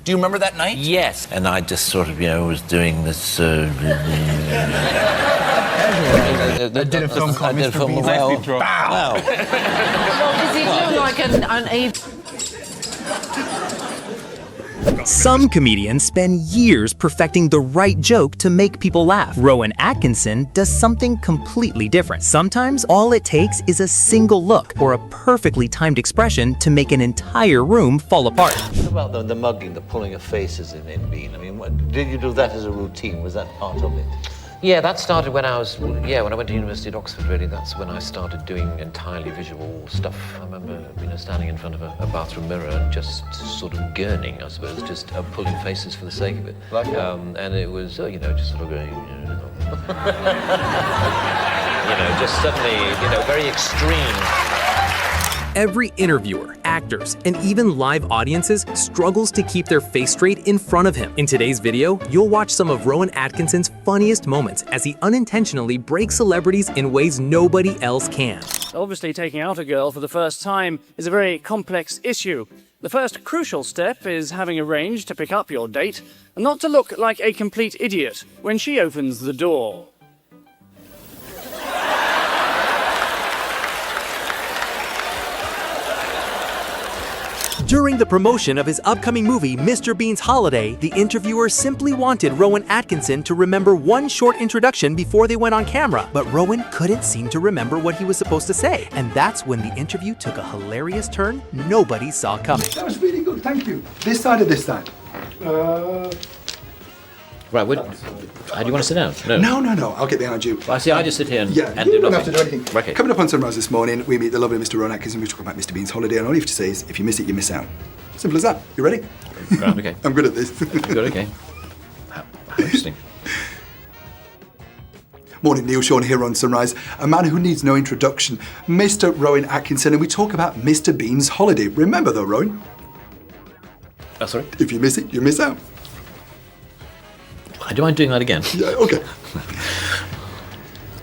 Do you remember that night? Yes. And I just sort of, was doing this... I did a film called Mr. Bean's. Well, Well, does he look like an ape? Some comedians spend years perfecting the right joke to make people laugh. Rowan Atkinson does something completely different. Sometimes all it takes is a single look or a perfectly timed expression to make an entire room fall apart. What about the mugging, the pulling of faces in Bean? I mean, did you do that as a routine? Was that part of it? Yeah, that started when I went to University at Oxford, really. That's when I started doing entirely visual stuff. I remember, standing in front of a bathroom mirror and just sort of gurning, I suppose, just pulling faces for the sake of it. Like and it was, just sort of going, just suddenly, very extreme. Every interviewer, actors, and even live audiences struggles to keep their face straight in front of him. In today's video, you'll watch some of Rowan Atkinson's funniest moments as he unintentionally breaks celebrities in ways nobody else can. Obviously, taking out a girl for the first time is a very complex issue. The first crucial step is having arranged to pick up your date and not to look like a complete idiot when she opens the door. During the promotion of his upcoming movie, Mr. Bean's Holiday, the interviewer simply wanted Rowan Atkinson to remember one short introduction before they went on camera. But Rowan couldn't seem to remember what he was supposed to say. And that's when the interview took a hilarious turn nobody saw coming. That was really good, thank you. This side or this side? Right, how do you want to sit down? No, I'll get behind you. I see, I just sit here and you do don't nothing. have to do anything. Okay. Coming up on Sunrise this morning, we meet the lovely Mr. Rowan Atkinson. We talk about Mr. Bean's Holiday, and all you have to say is, if you miss it, you miss out. Simple as that. You ready? Right, okay. I'm good at this. Good, okay. How interesting. Morning, Neil Sean here on Sunrise. A man who needs no introduction, Mr. Rowan Atkinson, and we talk about Mr. Bean's Holiday. Remember though, Rowan? Oh, sorry? If you miss it, you miss out. Do you mind doing that again? Yeah, okay.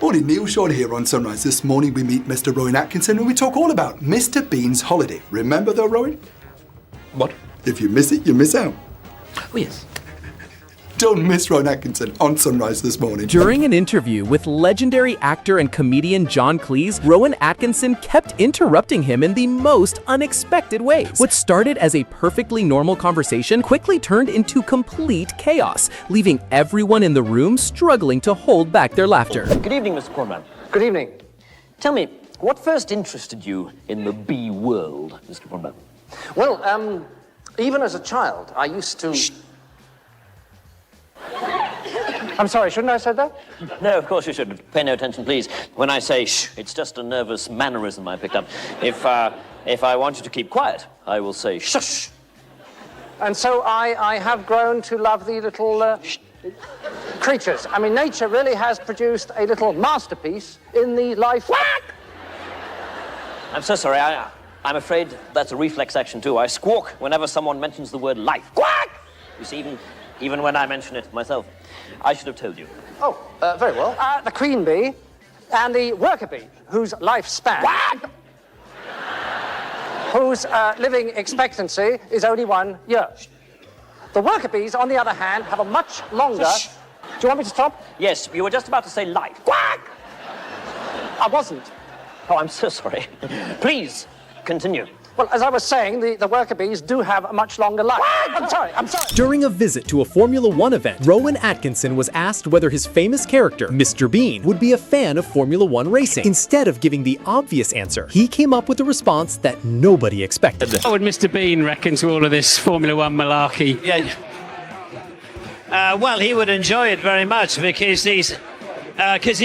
Morning, Neil Sean here on Sunrise. This morning we meet Mr. Rowan Atkinson and we talk all about Mr. Bean's Holiday. Remember though, Rowan? What? If you miss it, you miss out. Oh, yes. Don't miss Rowan Atkinson on Sunrise this morning. During an interview with legendary actor and comedian John Cleese, Rowan Atkinson kept interrupting him in the most unexpected ways. What started as a perfectly normal conversation quickly turned into complete chaos, leaving everyone in the room struggling to hold back their laughter. Good evening, Mr. Cornman. Good evening. Tell me, what first interested you in the bee world, Mr. Cornman? Well, even as a child, I used to... Shh. I'm sorry, shouldn't I have said that? No, of course you shouldn't. Pay no attention, please. When I say shh, it's just a nervous mannerism I picked up. If I want you to keep quiet, I will say shush. And so I have grown to love the little creatures. I mean, nature really has produced a little masterpiece in the life... Quack! I'm so sorry, I'm afraid that's a reflex action too. I squawk whenever someone mentions the word life. Quack! You see, even when I mention it myself. I should have told you. Oh, very well. The queen bee and the worker bee, whose lifespan... Quack! Whose living expectancy is only 1 year. The worker bees, on the other hand, have a much longer... Shh. Do you want me to stop? Yes, you were just about to say life. Quack! I wasn't. Oh, I'm so sorry. Please, continue. Well, as I was saying, the worker bees do have a much longer life. I'm sorry. During a visit to a Formula One event, Rowan Atkinson was asked whether his famous character, Mr. Bean, would be a fan of Formula One racing. Instead of giving the obvious answer, he came up with a response that nobody expected. What would Mr. Bean reckon to all of this Formula One malarkey? Yeah. Well, he would enjoy it very much because he's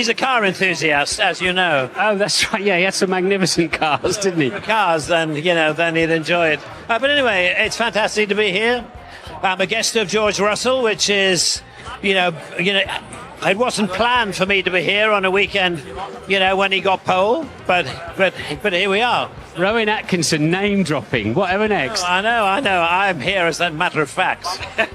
a car enthusiast, as you know. Oh, that's right. Yeah, he had some magnificent cars, didn't he? Cars, then he'd enjoy it. But anyway, it's fantastic to be here. I'm a guest of George Russell, which is, it wasn't planned for me to be here on a weekend, when he got pole, but here we are. Rowan Atkinson name dropping. Whatever next? I know. I'm here as a matter of fact,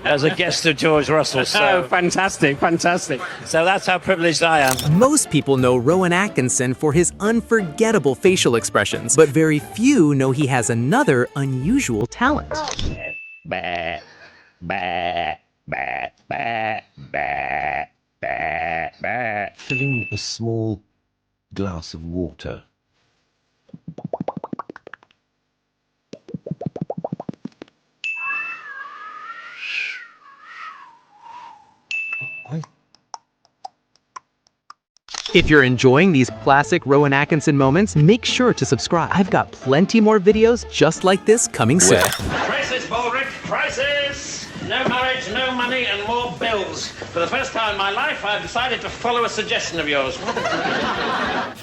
as a guest of George Russell. So. Oh, fantastic. So that's how privileged I am. Most people know Rowan Atkinson for his unforgettable facial expressions, but very few know he has another unusual talent. Bah, bah, bah, bah, bah, bah. Filling a small glass of water. If you're enjoying these classic Rowan Atkinson moments, make sure to subscribe. I've got plenty more videos just like this coming soon. Crisis, Baldrick, crisis! No marriage, no money, and more bills. For the first time in my life, I've decided to follow a suggestion of yours.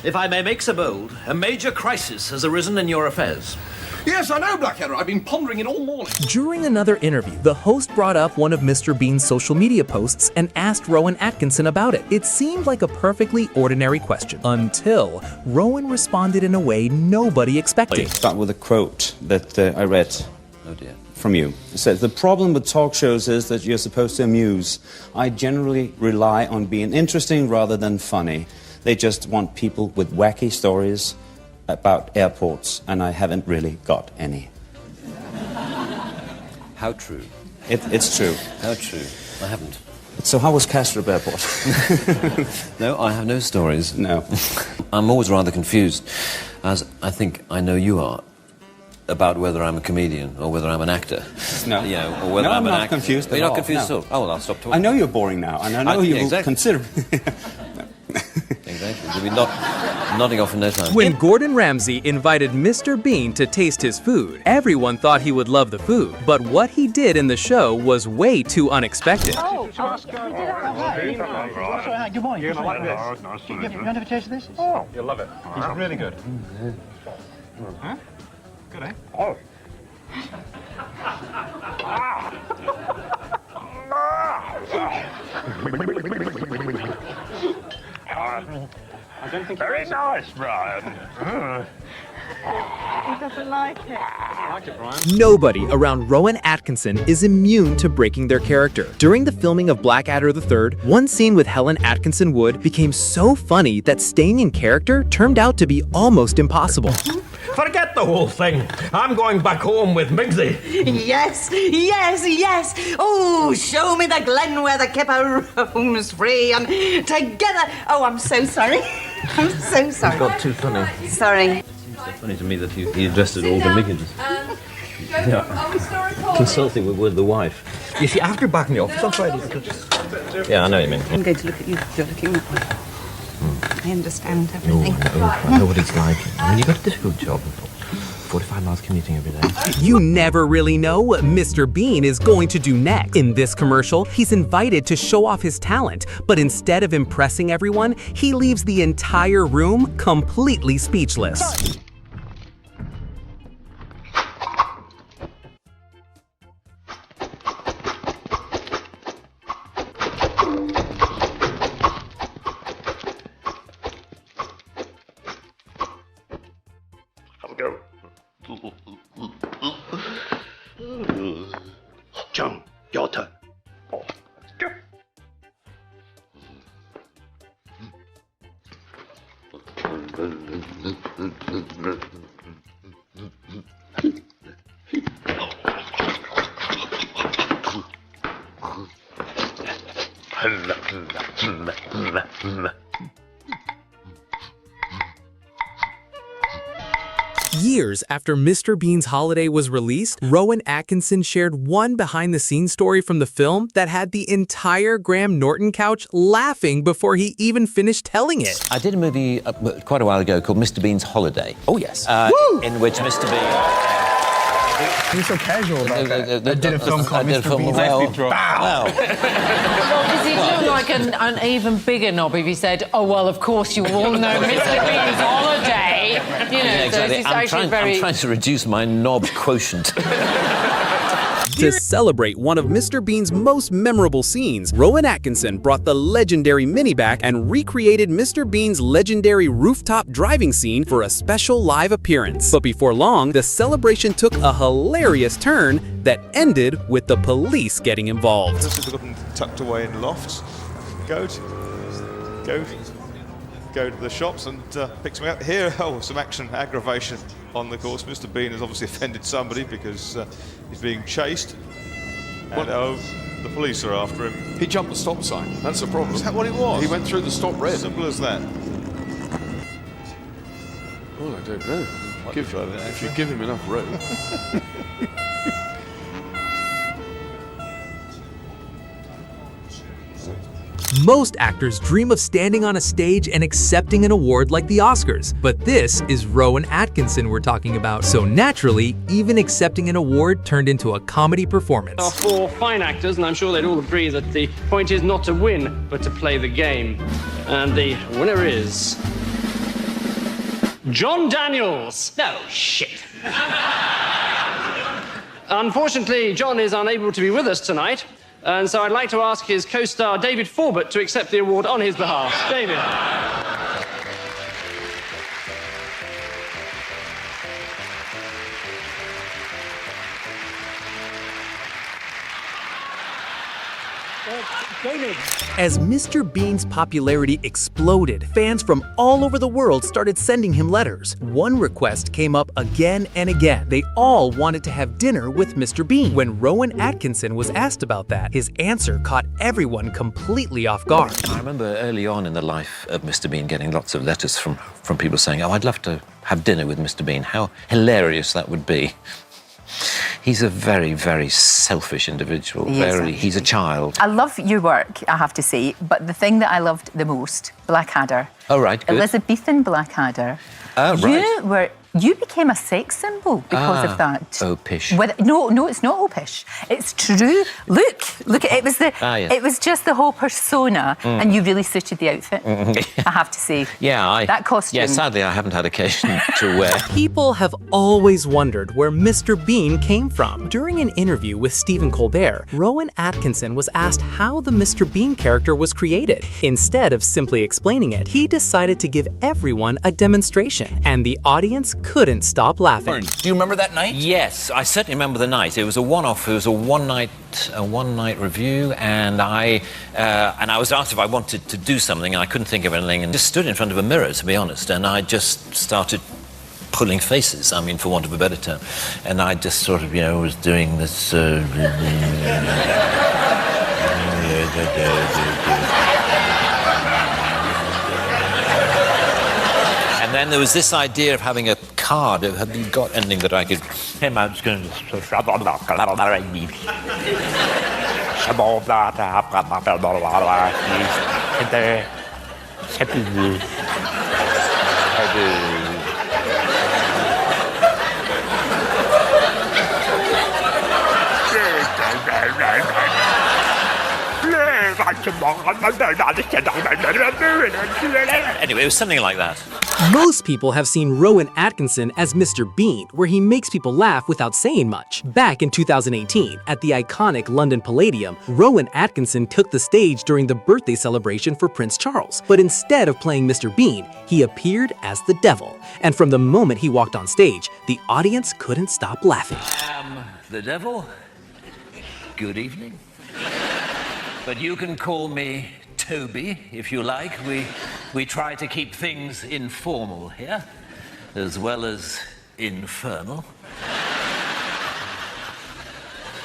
If I may make so bold, a major crisis has arisen in your affairs. Yes, I know, Blackadder. I've been pondering it all morning. During another interview, the host brought up one of Mr. Bean's social media posts and asked Rowan Atkinson about it. It seemed like a perfectly ordinary question, until Rowan responded in a way nobody expected. Start with a quote that I read. Oh dear. From you. It says, "The problem with talk shows is that you're supposed to amuse. I generally rely on being interesting rather than funny. They just want people with wacky stories about airports, and I haven't really got any." How true. It's true. How true. I haven't. So how was Kastrup Airport? No, I have no stories. No. I'm always rather confused, as I think I know you are, about whether I'm a comedian or whether I'm an actor. No. You know, or whether No, I'm I'm an not actor. confused You're at not all, confused no. at all? Oh, well, I'll stop talking. I know you're boring now, and I know you will exactly. consider... Exactly. You'll be nodding off in no time. When Gordon Ramsay invited Mr. Bean to taste his food, everyone thought he would love the food. But what he did in the show was way too unexpected. Good morning. You want to taste this? Oh, you'll love it. It's really good. Huh? Good, eh? Oh. I don't think very nice, Brian. He doesn't like it. I like it, Brian. Nobody around Rowan Atkinson is immune to breaking their character. During the filming of Blackadder III, one scene with Helen Atkinson Wood became so funny that staying in character turned out to be almost impossible. Forget the whole thing. I'm going back home with Migsy. Yes, yes, yes. Oh, show me the glen where the kipper roams free and together. Oh, I'm so sorry. I'm so sorry. God, too funny. Sorry. It's so funny to me that he addressed it all to Miggins. Consulting with the wife. You see, after back in the office on Friday, yeah, I know what you mean. I'm going to look at you. You're looking at me. I understand everything. I know what it's like. I mean, you've got a difficult job. 45 miles commuting every day. You never really know what Mr. Bean is going to do next. In this commercial, he's invited to show off his talent, but instead of impressing everyone, he leaves the entire room completely speechless. John, your turn. Go. Years after Mr. Bean's Holiday was released, Rowan Atkinson shared one behind-the-scenes story from the film that had the entire Graham Norton couch laughing before he even finished telling it. I did a movie quite a while ago called Mr. Bean's Holiday. Oh, yes. In which Mr. Bean... You're so casual about that. I did a film called Mr. Bean's Wow. Well, does he look like an even bigger knob if he said, oh, well, of course you all know Mr. Bean's Holiday? You know, Yeah, exactly. so he's I'm trying to reduce my knob quotient. To celebrate one of Mr. Bean's most memorable scenes, Rowan Atkinson brought the legendary Mini back and recreated Mr. Bean's legendary rooftop driving scene for a special live appearance. But before long, the celebration took a hilarious turn that ended with the police getting involved. We've got them tucked away in lofts. Go to the shops and pick something up. Here, some action aggravation on the course. Mr. Bean has obviously offended somebody because he's being chased. And, the police are after him. He jumped the stop sign. That's the problem. Is that what it was? He went through the stop red. Simple as that. Well, I don't know. If you give him enough rope. Most actors dream of standing on a stage and accepting an award like the Oscars, but this is Rowan Atkinson we're talking about. So naturally, even accepting an award turned into a comedy performance. Are four fine actors, and I'm sure they'd all agree that the point is not to win, but to play the game. And the winner is John Daniels. No, shit. Unfortunately, John is unable to be with us tonight. And so I'd like to ask his co-star David Forbert to accept the award on his behalf. David. As Mr. Bean's popularity exploded, fans from all over the world started sending him letters. One request came up again and again. They all wanted to have dinner with Mr. Bean. When Rowan Atkinson was asked about that, his answer caught everyone completely off guard. I remember early on in the life of Mr. Bean getting lots of letters from people saying, oh, I'd love to have dinner with Mr. Bean. How hilarious that would be. He's a very, very selfish individual. He's a child. I love your work, I have to say, but the thing that I loved the most, Blackadder. Oh, right, good. Elizabethan Blackadder. Right. You became a sex symbol because of that. Opish. No, it's not opish. It's true. Look, it was yes. It was just the whole persona, and you really suited the outfit. I have to say. Yeah, that costume. Yeah, sadly, I haven't had occasion to wear. People have always wondered where Mr. Bean came from. During an interview with Stephen Colbert, Rowan Atkinson was asked how the Mr. Bean character was created. Instead of simply explaining it, he decided to give everyone a demonstration, and the audience couldn't stop laughing. Do you remember that night? Yes, I certainly remember the night. It was a one-off. It was a one-night review, and I was asked if I wanted to do something, and I couldn't think of anything, and just stood in front of a mirror, to be honest, and I just started pulling faces, I mean, for want of a better term, and I just sort of, was doing this. And then there was this idea of having a card. Have you got anything that I could... Hey, man, I'm just going to... Anyway, it was something like that. Most people have seen Rowan Atkinson as Mr. Bean, where he makes people laugh without saying much. Back in 2018, at the iconic London Palladium, Rowan Atkinson took the stage during the birthday celebration for Prince Charles. But instead of playing Mr. Bean, he appeared as the devil. And from the moment he walked on stage, the audience couldn't stop laughing. The devil? Good evening. But you can call me Toby, if you like. We try to keep things informal here, as well as infernal.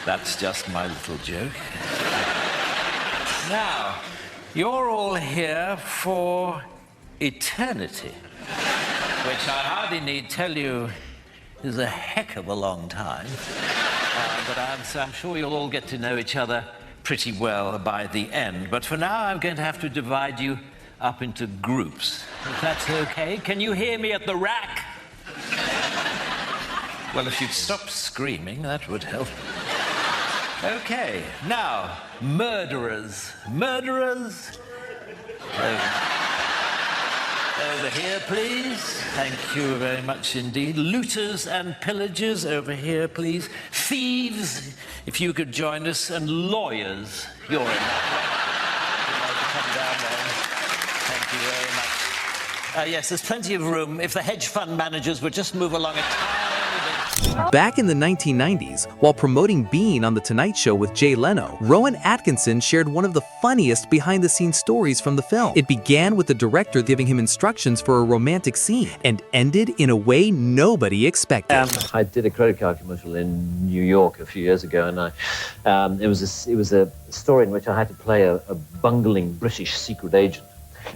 That's just my little joke. Now, you're all here for eternity, which I hardly need tell you is a heck of a long time. But I'm sure you'll all get to know each other pretty well by the end. But for now, I'm going to have to divide you up into groups. If that's okay. Can you hear me at the rack? Well, if you'd stop screaming, that would help. Okay, now, murderers. Murderers? Over here, please. Thank you very much indeed. Looters and pillagers, over here, please. Thieves, if you could join us. And lawyers, you're in. You'd like to come down there. Thank you very much. Yes, there's plenty of room. If the hedge fund managers would just move along a tiny bit. Back in the 1990s, while promoting Bean on The Tonight Show with Jay Leno, Rowan Atkinson shared one of the funniest behind-the-scenes stories from the film. It began with the director giving him instructions for a romantic scene and ended in a way nobody expected. I did a credit card commercial in New York a few years ago, and it was a story in which I had to play a bungling British secret agent.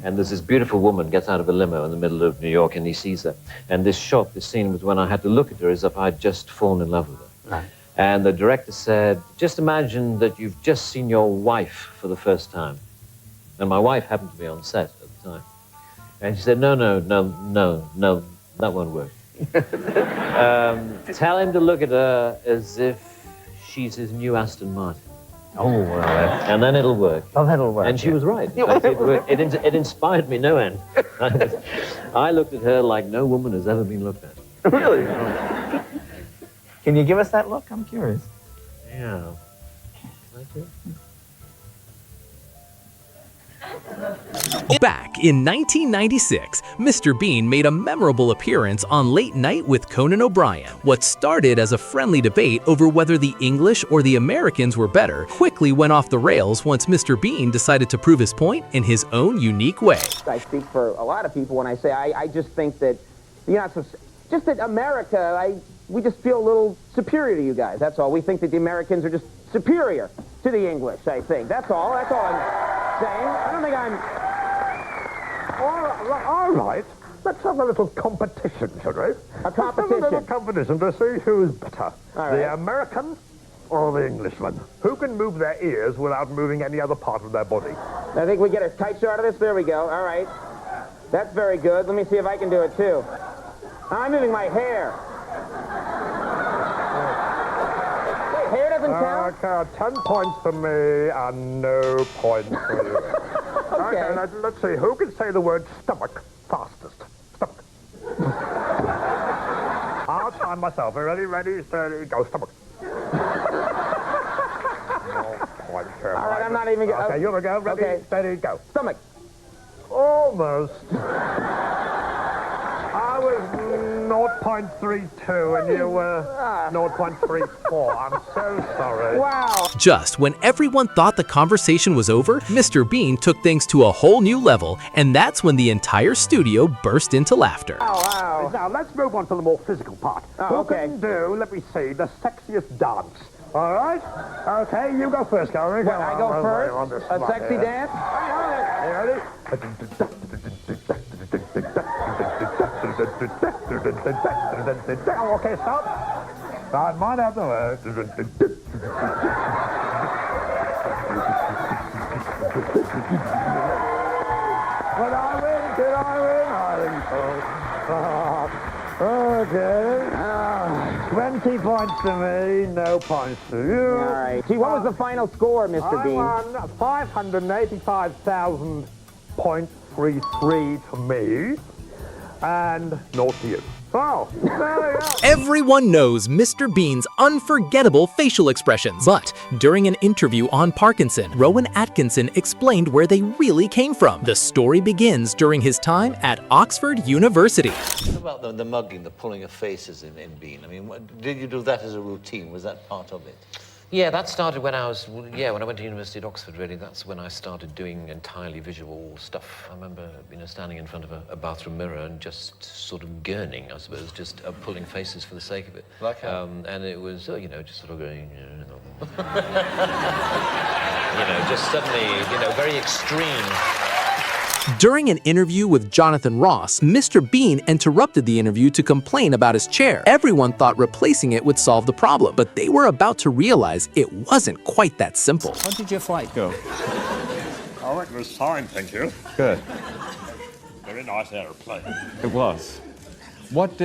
And there's this beautiful woman gets out of a limo in the middle of New York, and he sees her. And this scene was when I had to look at her as if I'd just fallen in love with her. Right. And the director said, just imagine that you've just seen your wife for the first time. And my wife happened to be on set at the time. And she said, no, that won't work. Tell him to look at her as if she's his new Aston Martin. Oh, well. And then it'll work. Oh, that'll work. And she was right. It inspired me no end. I looked at her like no woman has ever been looked at. Really? Can you give us that look? I'm curious. Yeah. Back in 1996, Mr. Bean made a memorable appearance on Late Night with Conan O'Brien. What started as a friendly debate over whether the English or the Americans were better quickly went off the rails once Mr. Bean decided to prove his point in his own unique way. I speak for a lot of people when I say I just think that, just that America, we just feel a little superior to you guys. That's all. We think that the Americans are just superior to the English, I think. That's all I'm saying. I don't think I'm... All right. Let's have a little competition, shall we? A competition? Let's have a little competition to see who's better. The American or the Englishman? Who can move their ears without moving any other part of their body? I think we get a tight shot of this. There we go. All right. That's very good. Let me see if I can do it, too. I'm moving my hair. Wait, hair doesn't count? 10 points for me and no points for you. Okay, let's see. Who can say the word stomach fastest? Stomach. I'll time myself. Ready, steady, go. Stomach. No points. All right, I'm not even... Okay, here we go. Ready, steady, go. Stomach. Almost. I was 0.32 and you were 0.34. I'm so sorry. Wow. Just when everyone thought the conversation was over, Mr. Bean took things to a whole new level, and that's when the entire studio burst into laughter. Wow. Now, let's move on to the more physical part. Who can do, let me see, the sexiest dance? All right? Okay, you go first, Gary. What, I go first? A sexy dance? You ready? Okay, stop. I might have the word. Did I win? I think so. Okay. 20 points to me, no points to you. All right. Gee, what was the final score, Mr. Bean? I won 585,000.33 to me. And naught to you. So, there we go. Everyone knows Mr. Bean's unforgettable facial expressions. But during an interview on Parkinson, Rowan Atkinson explained where they really came from. The story begins during his time at Oxford University. What about the mugging, the pulling of faces in Bean? I mean, did you do that as a routine? Was that part of it? Yeah, that started when I went to university at Oxford, really. That's when I started doing entirely visual stuff. I remember, standing in front of a bathroom mirror and just sort of gurning, I suppose, just pulling faces for the sake of it. Like how? And it was, just sort of going, just suddenly, very extreme. During an interview with Jonathan Ross, Mr. Bean interrupted the interview to complain about his chair. Everyone thought replacing it would solve the problem, but they were about to realize it wasn't quite that simple. How did your flight go? Oh, it was fine, thank you. Good. Very nice aeroplane. It was. What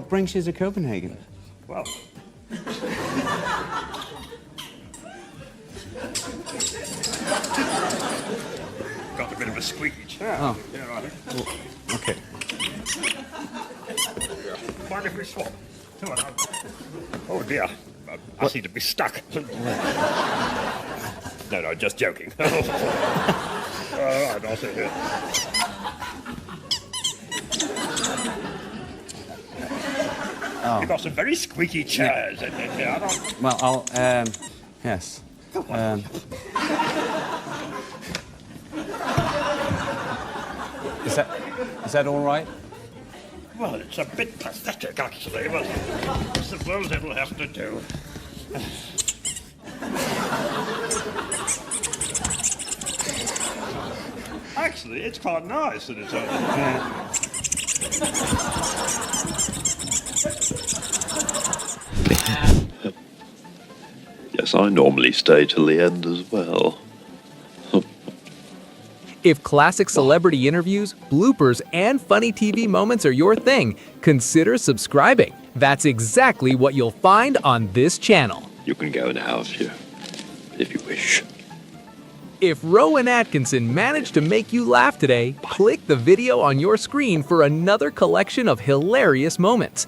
brings you to Copenhagen? Well... got a bit of a squeaky chair. Oh. Yeah, right. Okay. Mind if we swap? Oh dear. I seem to be stuck. No, just joking. All right, I'll sit here. Oh. You've got some very squeaky chairs. Well, I'll, yes. Is that all right? Well, it's a bit pathetic, actually, but I suppose it'll have to do. Actually, it's quite nice in its own way. Yes, I normally stay till the end as well. If classic celebrity interviews, bloopers, and funny TV moments are your thing, consider subscribing. That's exactly what you'll find on this channel. You can go now if you wish. If Rowan Atkinson managed to make you laugh today, click the video on your screen for another collection of hilarious moments.